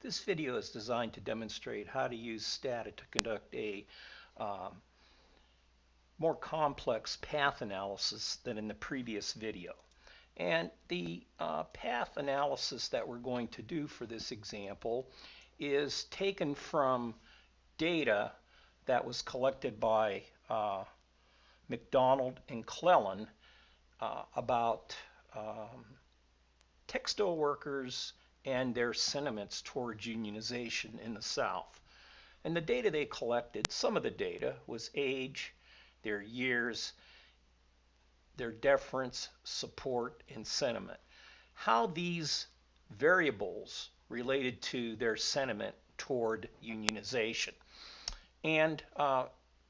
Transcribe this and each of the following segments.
This video is designed to demonstrate how to use Stata to conduct a more complex path analysis than in the previous video. And the path analysis that we're going to do for this example is taken from data that was collected by McDonald and Clellan about textile workers and their sentiments towards unionization in the South. And the data they collected, some of the data was age, their years, their deference, support, and sentiment. How these variables related to their sentiment toward unionization. And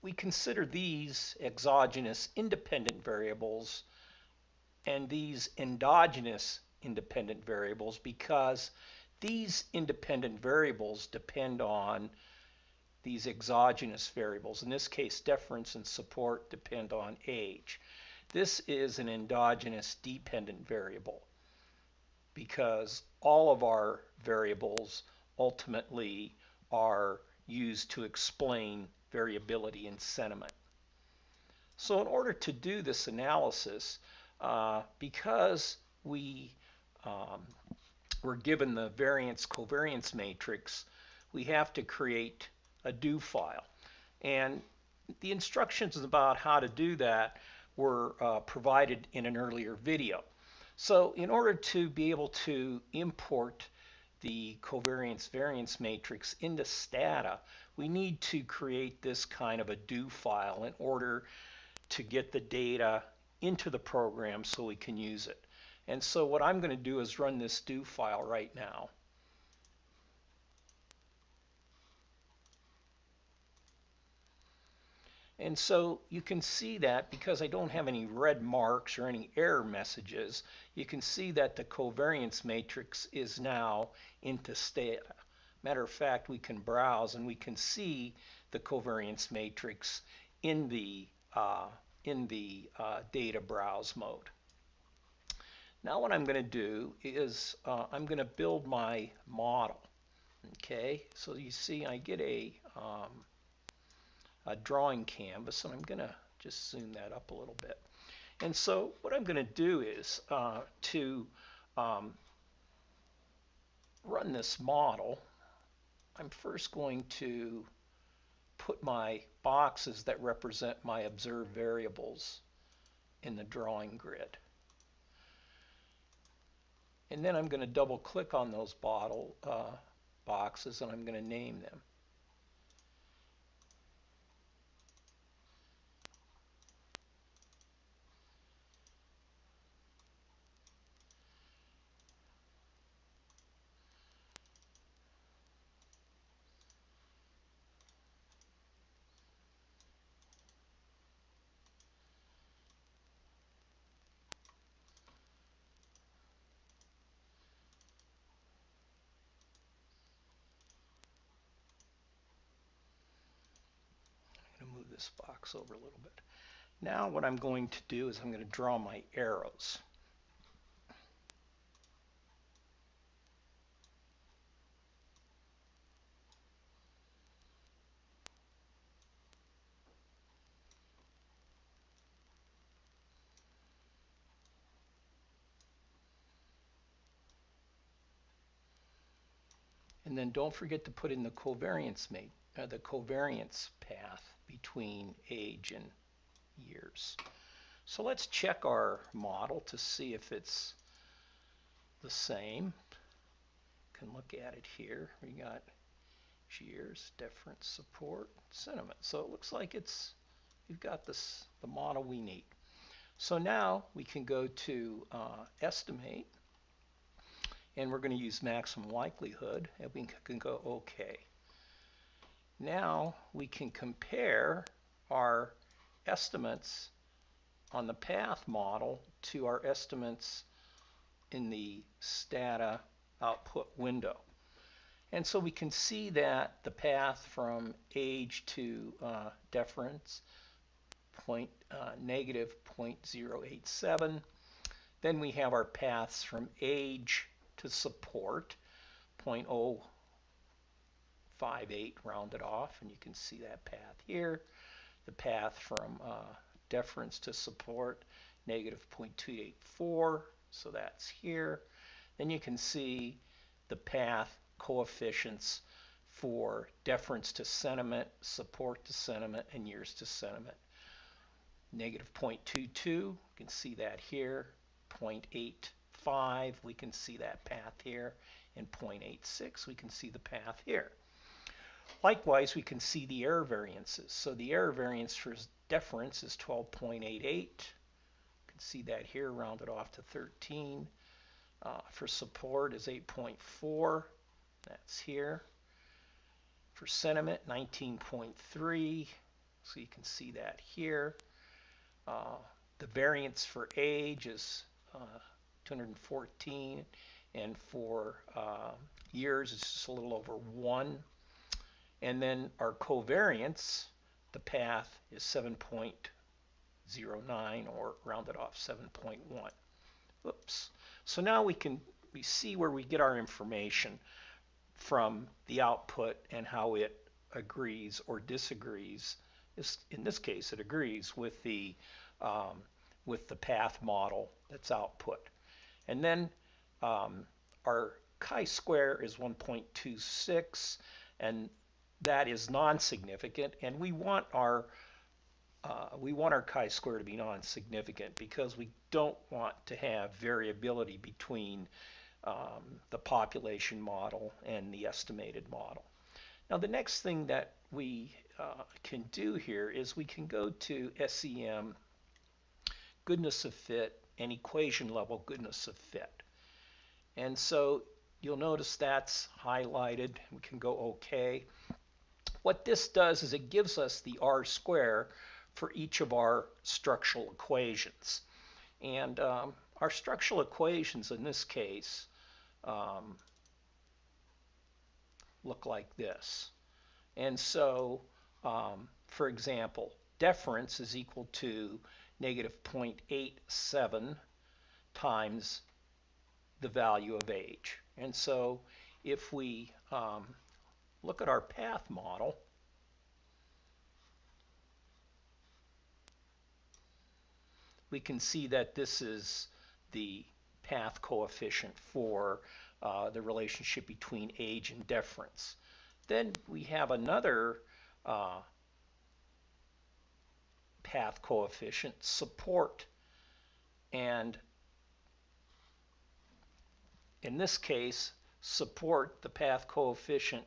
we consider these exogenous independent variables and these endogenous independent variables because these independent variables depend on these exogenous variables. In this case, deference and support depend on age. This is an endogenous dependent variable because all of our variables ultimately are used to explain variability in sentiment. So in order to do this analysis, because we were given the variance-covariance matrix, we have to create a do file. And the instructions about how to do that were provided in an earlier video. So in order to be able to import the covariance-variance matrix into Stata, we need to create this kind of a do file in order to get the data into the program so we can use it. And so what I'm going to do is run this do file right now. And so you can see that because I don't have any red marks or any error messages, you can see that the covariance matrix is now into Stata. Matter of fact, we can browse and we can see the covariance matrix in the data browse mode. Now what I'm going to do is I'm going to build my model. Okay, so you see I get a drawing canvas, and I'm going to just zoom that up a little bit. And so what I'm going to do is to run this model, I'm first going to put my boxes that represent my observed variables in the drawing grid. And then I'm going to double click on those boxes and I'm going to name them. I'm going to move this box over a little bit. Now what I'm going to do is I'm going to draw my arrows. And then don't forget to put in the covariance path between age and years. So let's check our model to see if it's the same. You can look at it here. We got years, deference, support, sentiment. So it looks like we've got the model we need. So now we can go to estimate, and we're going to use maximum likelihood, and we can go OK. Now we can compare our estimates on the path model to our estimates in the Stata output window. And so we can see that the path from age to deference, negative 0.087. Then we have our paths from age to support, 0.0 0.58 rounded off, and you can see that path here. The path from deference to support, negative 0.284, so that's here. Then you can see the path coefficients for deference to sentiment, support to sentiment, and years to sentiment. Negative 0.22, you can see that here. 0.85, we can see that path here. And 0.86, we can see the path here. Likewise, we can see the error variances. So the error variance for deference is 12.88. You can see that here, rounded off to 13. For support is 8.4. That's here. For sentiment, 19.3. So you can see that here. The variance for age is 214, and for years it's just a little over 1. And then our covariance, the path is 7.09, or rounded off 7.1. Oops. So now we see where we get our information from the output and how it agrees or disagrees. In this case, it agrees with the path model that's output. And then our chi-square is 1.26, and that is non-significant. And we want our chi-square to be non-significant because we don't want to have variability between the population model and the estimated model. Now the next thing that we can do here is we can go to SEM, goodness of fit, and equation level goodness of fit. And so you'll notice that's highlighted. We can go OK. What this does is it gives us the R square for each of our structural equations. And our structural equations in this case look like this. And so, for example, deference is equal to negative 0.87 times the value of age. And so if we look at our path model, we can see that this is the path coefficient for the relationship between age and deference. Then we have another path coefficient, support, and in this case, support, the path coefficient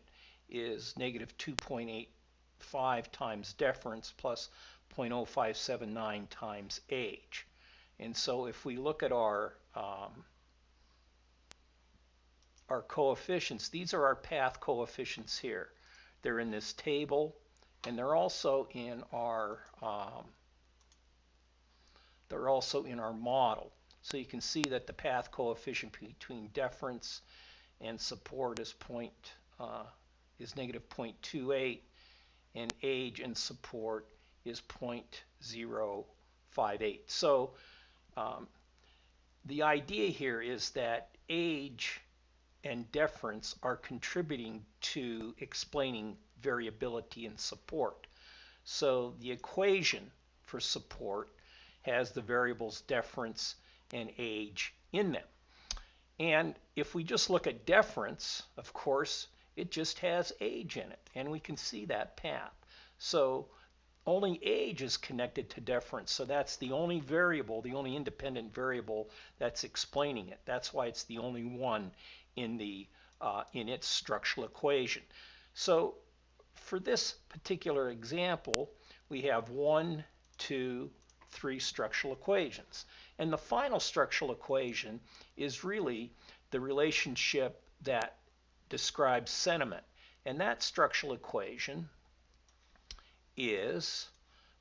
is negative 2.85 times deference plus 0.0579 times age. And so if we look at our coefficients, these are our path coefficients here. They're in this table, and they're also in our model. So you can see that the path coefficient between deference and support is negative 0.28, and age and support is 0.058. So the idea here is that age and deference are contributing to explaining variability in support. So the equation for support has the variables deference and age in them. And if we just look at deference, of course, it just has age in it, and we can see that path. So only age is connected to deference, so that's the only variable, the only independent variable that's explaining it. That's why it's the only one in its structural equation. So for this particular example, we have 1, 2, 3 structural equations. And the final structural equation is really the relationship that describes sentiment. And that structural equation is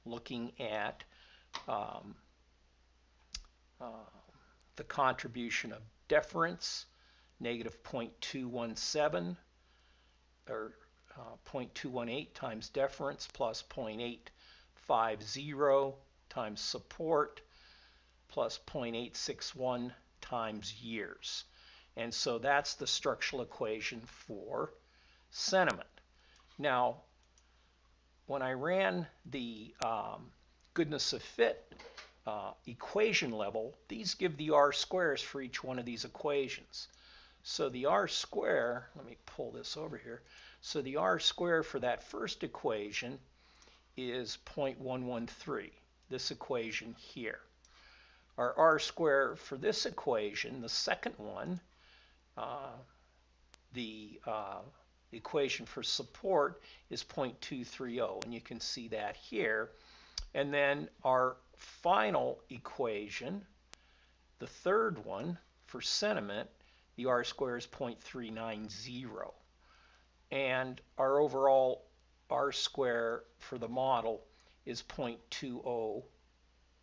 looking at the contribution of deference, negative 0.217, or 0.218 times deference plus 0.850 times support plus 0.861 times years. And so that's the structural equation for sentiment. Now, when I ran the goodness of fit equation level, these give the R squares for each one of these equations. So the R square, let me pull this over here. So the R square for that first equation is 0.113, this equation here. Our R square for this equation, the second one, the equation for support is 0.230, and you can see that here. And then our final equation, the third one for sentiment, the R square is 0.390. And our overall R square for the model is 0.20,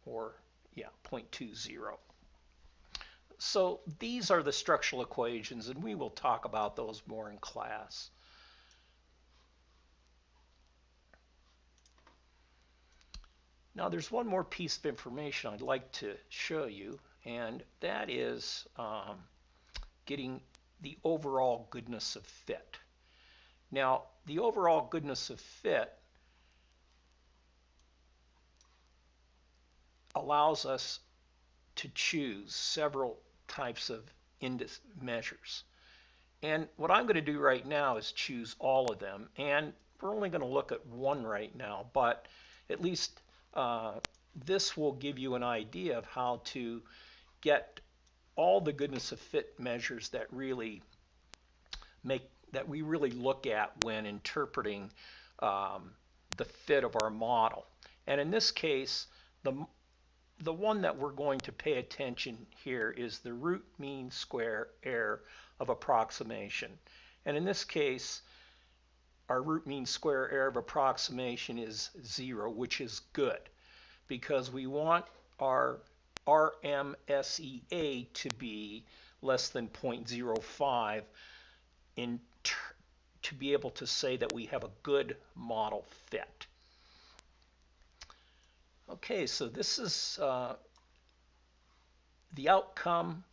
or yeah, 0.20. So these are the structural equations, and we will talk about those more in class. Now there's one more piece of information I'd like to show you, and that is getting the overall goodness of fit. Now, the overall goodness of fit allows us to choose several types of index measures. And what I'm going to do right now is choose all of them. And we're only going to look at one right now, but at least this will give you an idea of how to get all the goodness of fit measures that we really look at when interpreting the fit of our model. And in this case, the one that we're going to pay attention here is the root mean square error of approximation. And in this case, our root mean square error of approximation is 0, which is good, because we want our RMSEA to be less than 0.05 to be able to say that we have a good model fit. Okay, so this is the outcome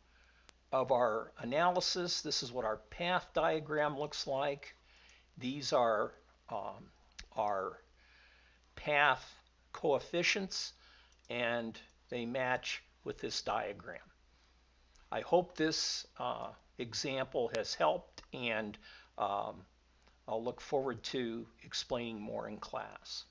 of our analysis. This is what our path diagram looks like. These are our path coefficients, and they match with this diagram. I hope this example has helped, and I'll look forward to explaining more in class.